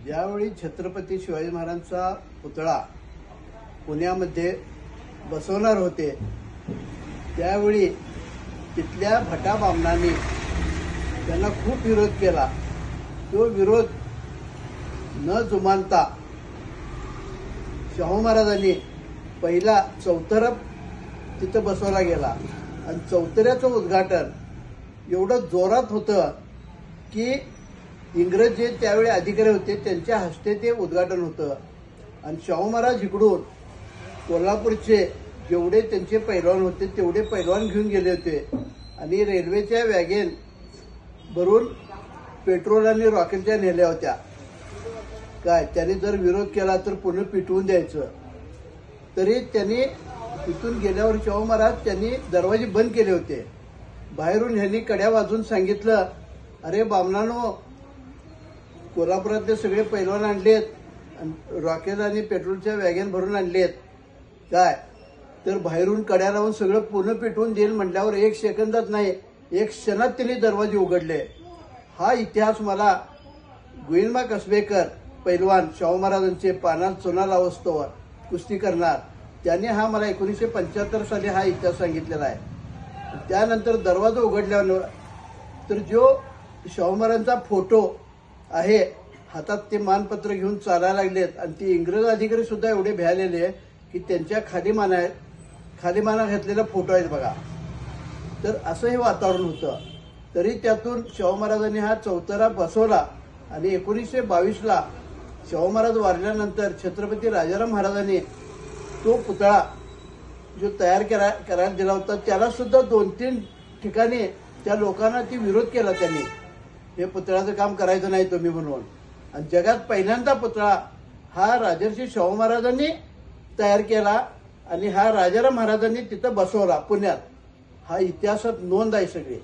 ज्यावेळी छत्रपती शिवाजी महाराजांचा पुतळा पुण्यामध्ये बसवणार होते त्यावेळी तिथल्या भटा बामणांनी त्यांना खूप विरोध केला। तो विरोध न जुमानता शाहू महाराजांनी पहिला चौतरा तिथं बसवला गेला आणि चौतऱ्याचं उद्घाटन एवढं जोरात होतं की इंग्रज जे त्यावेळी अधिकारी होते त्यांच्या हस्ते ते उद्घाटन होतं। आणि शाहू महाराज इकडून कोल्हापूरचे जेवढे त्यांचे पैलवान होते तेवढे पैलवान घेऊन गेले होते आणि रेल्वेच्या वॅगन भरून पेट्रोल आणि रॉकेलच्या नेल्या होत्या। काय त्यांनी जर विरोध केला तर पुन्हा पिटवून द्यायचं। तरी त्यांनी तिथून गेल्यावर शाहू महाराज त्यांनी दरवाजे बंद केले होते। बाहेरून ह्यांनी कड्या वाजून सांगितलं, अरे बामणांनो, कोल्हापुरातले सगळे पैलवान आणलेत, रॉकेल आणि पेट्रोलच्या वॅगन भरून आणलेत। काय तर बाहेरून कड्या लावून सगळं पूर्ण पेटवून देईल म्हटल्यावर एक सेकंदात नाही, एक क्षणात त्यांनी दरवाजे उघडले। हा इतिहास मला गोविंदमा कसबेकर पैलवान शाहू महाराजांचे पानात सोना लावस्तोवर कुस्ती करणार त्यांनी हा मला 1975 साली हा इतिहास सांगितलेला आहे। त्यानंतर दरवाजा उघडल्यावर तर जो शाहू महाराजांचा फोटो आहे हातात ते मानपत्र घेऊन चालायला लागलेत आणि ते इंग्रज अधिकारी सुद्धा एवढे भ्यालेले की त्यांच्या खाली माना घातलेला फोटो आहेत बघा। तर असं हे वातावरण होतं। तरी त्यातून शाहू महाराजांनी हा चौतरा बसवला आणि 1922ला शाहू महाराज वारल्यानंतर छत्रपती राजाराम महाराजांनी तो पुतळा जो तयार करायला दिला होता त्याला सुद्धा 2-3 ठिकाणी त्या लोकांना ती विरोध केला त्यांनी, हे पुतळ्याचं काम करायचं नाही तुम्ही म्हणून। आणि जगात पहिल्यांदा पुतळा हा राजर्षी शाहू महाराजांनी तयार केला आणि हा राजाराम महाराजांनी तिथं बसवला पुण्यात। हा इतिहासात नोंद आहे सगळी।